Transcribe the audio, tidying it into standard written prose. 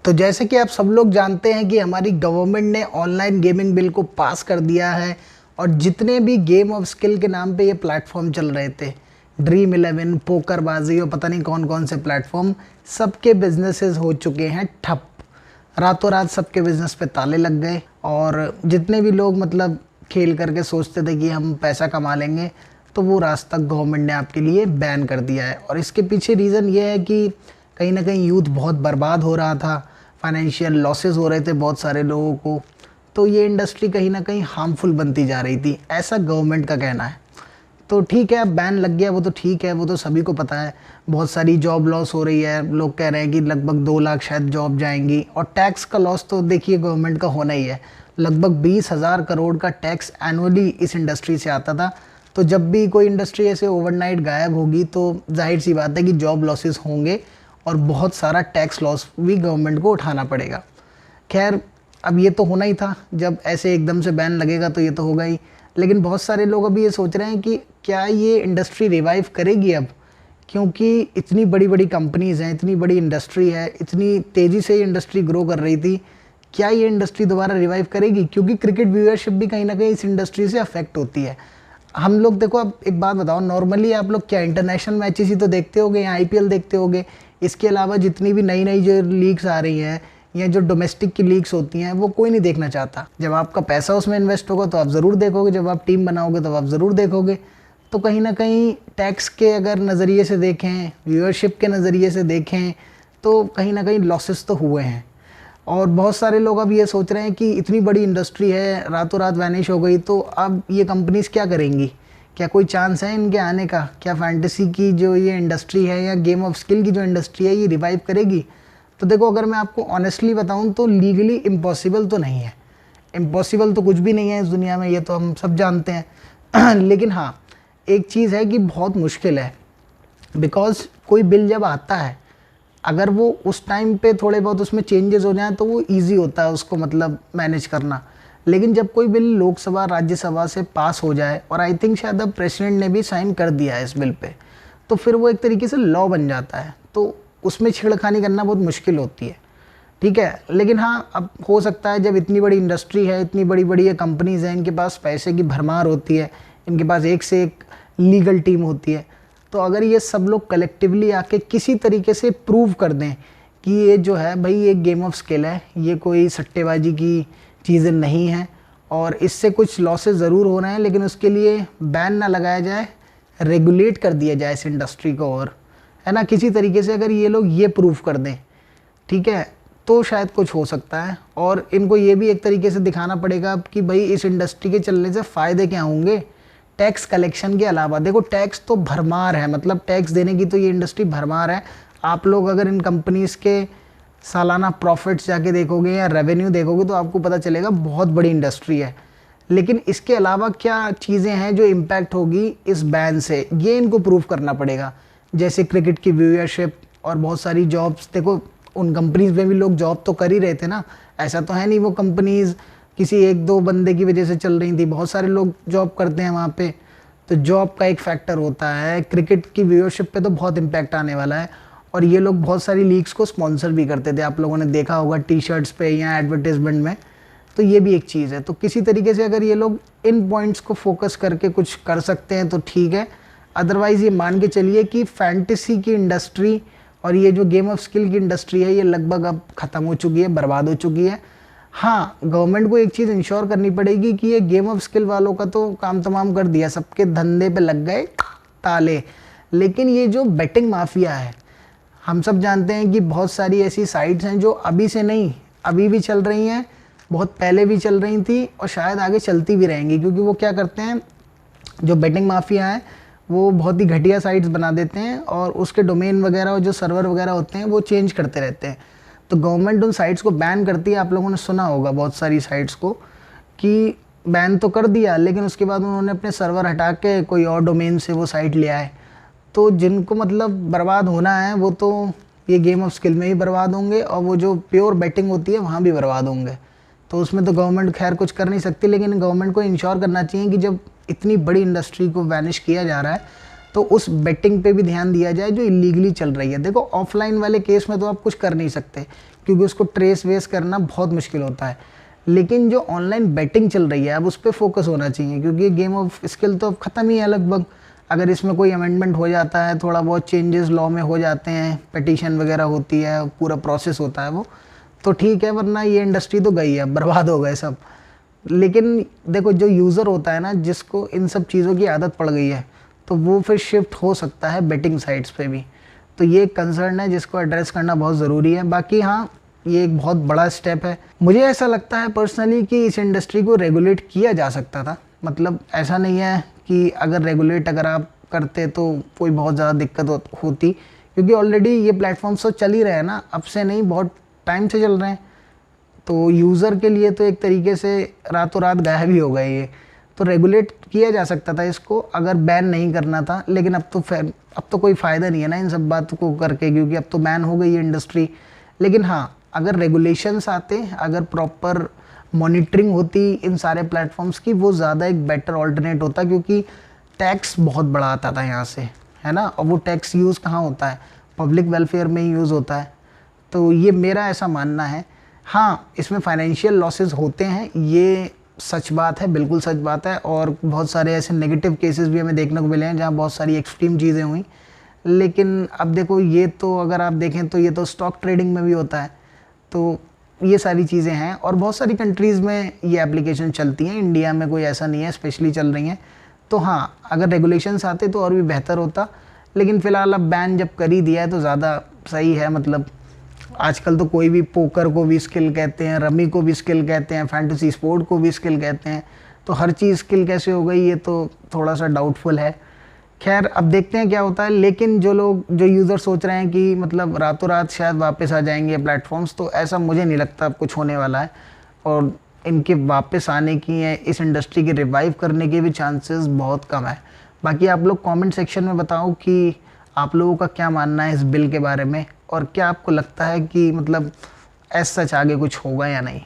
तो जैसे कि आप सब लोग जानते हैं कि हमारी गवर्नमेंट ने ऑनलाइन गेमिंग बिल को पास कर दिया है और जितने भी गेम ऑफ स्किल के नाम पे ये प्लेटफॉर्म चल रहे थे, ड्रीम 11, पोकरबाजी और पता नहीं कौन कौन से प्लेटफॉर्म, सबके बिजनेसेस हो चुके हैं ठप। रातों रात सबके बिजनेस पे ताले लग गए और जितने भी लोग मतलब खेल करके सोचते थे कि हम पैसा कमा लेंगे, तो वो रास्ता गवर्नमेंट ने आपके लिए बैन कर दिया है। और इसके पीछे रीज़न ये है कि कहीं ना कहीं यूथ बहुत बर्बाद हो रहा था, फाइनेंशियल लॉसेस हो रहे थे बहुत सारे लोगों को, तो ये इंडस्ट्री कहीं ना कहीं हार्मफुल बनती जा रही थी, ऐसा गवर्नमेंट का कहना है। तो ठीक है, अब बैन लग गया वो तो ठीक है, वो तो सभी को पता है। बहुत सारी जॉब लॉस हो रही है, लोग कह रहे हैं कि लगभग 2 लाख शायद जॉब जाएंगी। और टैक्स का लॉस तो देखिए गवर्नमेंट का होना ही है, लगभग 20,000 करोड़ का टैक्स एनुअली इस इंडस्ट्री से आता था। तो जब भी कोई इंडस्ट्री ऐसे ओवरनाइट गायब होगी तो जाहिर सी बात है कि जॉब लॉसेस होंगे और बहुत सारा टैक्स लॉस भी गवर्नमेंट को उठाना पड़ेगा। खैर, अब ये तो होना ही था, जब ऐसे एकदम से बैन लगेगा तो ये तो होगा ही। लेकिन बहुत सारे लोग अभी ये सोच रहे हैं कि क्या ये इंडस्ट्री रिवाइव करेगी अब, क्योंकि इतनी बड़ी बड़ी कंपनीज़ हैं, इतनी बड़ी इंडस्ट्री है, इतनी तेज़ी से ये इंडस्ट्री ग्रो कर रही थी, क्या ये इंडस्ट्री दोबारा रिवाइव करेगी? क्योंकि क्रिकेट व्यूअरशिप भी कहीं ना कहीं इस इंडस्ट्री से अफेक्ट होती है। हम लोग देखो, अब एक बात बताओ, नॉर्मली आप लोग क्या इंटरनेशनल मैचेस ही तो देखते होगे या आईपीएल देखते होगे। इसके अलावा जितनी भी नई नई जो लीग्स आ रही हैं या जो डोमेस्टिक की लीग्स होती हैं वो कोई नहीं देखना चाहता। जब आपका पैसा उसमें इन्वेस्ट होगा तो आप ज़रूर देखोगे, जब आप टीम बनाओगे तो आप ज़रूर देखोगे। तो कहीं ना कहीं टैक्स के अगर नज़रिए से देखें, व्यूअरशिप के नज़रिए से देखें, तो कहीं ना कहीं लॉसेस तो हुए हैं। और बहुत सारे लोग अब ये सोच रहे हैं कि इतनी बड़ी इंडस्ट्री है, रातों रात वैनिश हो गई, तो अब ये कंपनीज़ क्या करेंगी? क्या कोई चांस है इनके आने का? क्या फैंटेसी की जो ये इंडस्ट्री है या गेम ऑफ स्किल की जो इंडस्ट्री है ये रिवाइव करेगी? तो देखो, अगर मैं आपको ऑनेस्टली बताऊं तो लीगली इम्पॉसिबल तो नहीं है। इम्पॉसिबल तो कुछ भी नहीं है इस दुनिया में, ये तो हम सब जानते हैं। लेकिन हाँ, एक चीज़ है कि बहुत मुश्किल है, बिकॉज कोई बिल जब आता है, अगर वो उस टाइम पे थोड़े बहुत उसमें चेंजेस हो जाएं तो वो ईजी होता है उसको मतलब मैनेज करना। लेकिन जब कोई बिल लोकसभा राज्यसभा से पास हो जाए, और आई थिंक शायद अब प्रेसिडेंट ने भी साइन कर दिया है इस बिल पे, तो फिर वो एक तरीके से लॉ बन जाता है, तो उसमें छेड़खानी करना बहुत मुश्किल होती है। ठीक है, लेकिन हाँ, अब हो सकता है जब इतनी बड़ी इंडस्ट्री है, इतनी बड़ी बड़ी ये कंपनीज़ हैं, इनके पास पैसे की भरमार होती है, इनके पास एक से एक लीगल टीम होती है, तो अगर ये सब लोग कलेक्टिवली आके किसी तरीके से प्रूव कर दें कि ये जो है भाई ये गेम ऑफ स्किल है, ये कोई सट्टेबाजी की चीज़ें नहीं हैं और इससे कुछ लॉसेस ज़रूर हो रहे हैं, लेकिन उसके लिए बैन ना लगाया जाए, रेगुलेट कर दिया जाए इस इंडस्ट्री को, और है ना, किसी तरीके से अगर ये लोग ये प्रूव कर दें, ठीक है, तो शायद कुछ हो सकता है। और इनको ये भी एक तरीके से दिखाना पड़ेगा कि भाई इस इंडस्ट्री के चलने से फ़ायदे क्या होंगे टैक्स कलेक्शन के अलावा। देखो, टैक्स तो भरमार है, मतलब टैक्स देने की तो ये इंडस्ट्री भरमार है। आप लोग अगर इन कंपनीज़ के सालाना प्रॉफिट्स जाके देखोगे या रेवेन्यू देखोगे तो आपको पता चलेगा बहुत बड़ी इंडस्ट्री है। लेकिन इसके अलावा क्या चीज़ें हैं जो इम्पैक्ट होगी इस बैन से, ये इनको प्रूव करना पड़ेगा। जैसे क्रिकेट की व्यूअरशिप और बहुत सारी जॉब्स, देखो उन कंपनीज़ में भी लोग जॉब तो कर ही रहे थे ना, ऐसा तो है नहीं वो कंपनीज़ किसी एक दो बंदे की वजह से चल रही थी, बहुत सारे लोग जॉब करते हैं वहाँ पे, तो जॉब का एक फैक्टर होता है। क्रिकेट की व्यूअरशिप पे तो बहुत इम्पैक्ट आने वाला है। और ये लोग बहुत सारी लीग्स को स्पॉन्सर भी करते थे, आप लोगों ने देखा होगा टी शर्ट्स पे या एडवर्टीजमेंट में, तो ये भी एक चीज़ है। तो किसी तरीके से अगर ये लोग इन पॉइंट्स को फोकस करके कुछ कर सकते हैं तो ठीक है, अदरवाइज़ ये मान के चलिए कि फैंटेसी की इंडस्ट्री और ये जो गेम ऑफ स्किल की इंडस्ट्री है ये लगभग अब ख़त्म हो चुकी है, बर्बाद हो चुकी है। हाँ, गवर्नमेंट को एक चीज़ इंश्योर करनी पड़ेगी कि ये गेम ऑफ स्किल वालों का तो काम तमाम कर दिया, सबके धंधे पे लग गए ताले, लेकिन ये जो बेटिंग माफिया है, हम सब जानते हैं कि बहुत सारी ऐसी साइट्स हैं जो अभी से नहीं, अभी भी चल रही हैं, बहुत पहले भी चल रही थी और शायद आगे चलती भी रहेंगी। क्योंकि वो क्या करते हैं, जो बेटिंग माफिया है वो बहुत ही घटिया साइट्स बना देते हैं और उसके डोमेन वगैरह और जो सर्वर वगैरह होते हैं वो चेंज करते रहते हैं। तो गवर्नमेंट उन साइट्स को बैन करती है। आप लोगों ने सुना होगा बहुत सारी साइट्स को कि बैन तो कर दिया, लेकिन उसके बाद उन्होंने अपने सर्वर हटा के कोई और डोमेन से वो साइट ले आए। तो जिनको मतलब बर्बाद होना है वो तो ये गेम ऑफ स्किल में ही बर्बाद होंगे और वो जो प्योर बैटिंग होती है वहाँ भी बर्बाद होंगे। तो उसमें तो गवर्नमेंट खैर कुछ कर नहीं सकती, लेकिन गवर्नमेंट को इंश्योर करना चाहिए कि जब इतनी बड़ी इंडस्ट्री को वैनिश किया जा रहा है तो उस बेटिंग पे भी ध्यान दिया जाए जो इलीगली चल रही है। देखो, ऑफलाइन वाले केस में तो आप कुछ कर नहीं सकते क्योंकि उसको ट्रेस वेस करना बहुत मुश्किल होता है। लेकिन जो ऑनलाइन बेटिंग चल रही है अब उस पर फोकस होना चाहिए, क्योंकि गेम ऑफ स्किल तो अब ख़त्म ही है लगभग। अगर इसमें कोई अमेंडमेंट हो जाता है, थोड़ा बहुत चेंजेस लॉ में हो जाते हैं, पिटीशन वगैरह होती है, पूरा प्रोसेस होता है वो, तो ठीक है, वरना ये इंडस्ट्री तो गई है, बर्बाद हो गए सब। लेकिन देखो जो यूज़र होता है ना, जिसको इन सब चीज़ों की आदत पड़ गई है, तो वो फिर शिफ्ट हो सकता है बेटिंग साइट्स पे भी। तो ये एक कंसर्न है जिसको एड्रेस करना बहुत ज़रूरी है। बाकी हाँ, ये एक बहुत बड़ा स्टेप है। मुझे ऐसा लगता है पर्सनली कि इस इंडस्ट्री को रेगुलेट किया जा सकता था। मतलब ऐसा नहीं है कि अगर आप करते तो कोई बहुत ज़्यादा दिक्कत होती, क्योंकि ऑलरेडी ये प्लेटफॉर्म्स तो चल ही रहे हैं ना, अब से नहीं, बहुत टाइम से चल रहे हैं। तो यूज़र के लिए तो एक तरीके से रातों रात गायब ही हो गए ये। तो रेगुलेट किया जा सकता था इसको, अगर बैन नहीं करना था। लेकिन अब तो कोई फ़ायदा नहीं है ना इन सब बातों को करके, क्योंकि अब तो बैन हो गई है इंडस्ट्री। लेकिन हाँ, अगर रेगुलेशंस आते, अगर प्रॉपर मॉनिटरिंग होती इन सारे प्लेटफॉर्म्स की, वो ज़्यादा एक बेटर ऑल्टरनेट होता, क्योंकि टैक्स बहुत बड़ा आता था यहाँ से, है ना। और वो टैक्स यूज़ कहाँ होता है, पब्लिक वेलफेयर में ही यूज़ होता है। तो ये मेरा ऐसा मानना है। हाँ, इसमें फाइनेंशियल लॉसेस होते हैं, ये सच बात है, बिल्कुल सच बात है। और बहुत सारे ऐसे नेगेटिव केसेस भी हमें देखने को मिले हैं जहाँ बहुत सारी एक्सट्रीम चीज़ें हुई। लेकिन अब देखो, ये तो अगर आप देखें तो ये तो स्टॉक ट्रेडिंग में भी होता है। तो ये सारी चीज़ें हैं और बहुत सारी कंट्रीज़ में ये एप्लीकेशन चलती हैं, इंडिया में कोई ऐसा नहीं है, स्पेशली चल रही हैं। तो हाँ, अगर रेगुलेशंस आते तो और भी बेहतर होता। लेकिन फ़िलहाल अब बैन जब कर ही दिया है तो ज़्यादा सही है। मतलब आजकल तो कोई भी पोकर को भी स्किल कहते हैं, रमी को भी स्किल कहते हैं, फैंटेसी स्पोर्ट को भी स्किल कहते हैं। तो हर चीज़ स्किल कैसे हो गई, ये तो थोड़ा सा डाउटफुल है। खैर, अब देखते हैं क्या होता है। लेकिन जो यूज़र सोच रहे हैं कि मतलब रातों रात शायद वापस आ जाएंगे प्लेटफॉर्म्स, तो ऐसा मुझे नहीं लगता अब कुछ होने वाला है। और इनके वापस आने की या इस इंडस्ट्री के रिवाइव करने के भी चांसेस बहुत कम है। बाकी आप लोग कमेंट सेक्शन में बताओ कि आप लोगों का क्या मानना है इस बिल के बारे में, और क्या आपको लगता है कि मतलब ऐसा सच आगे कुछ होगा या नहीं।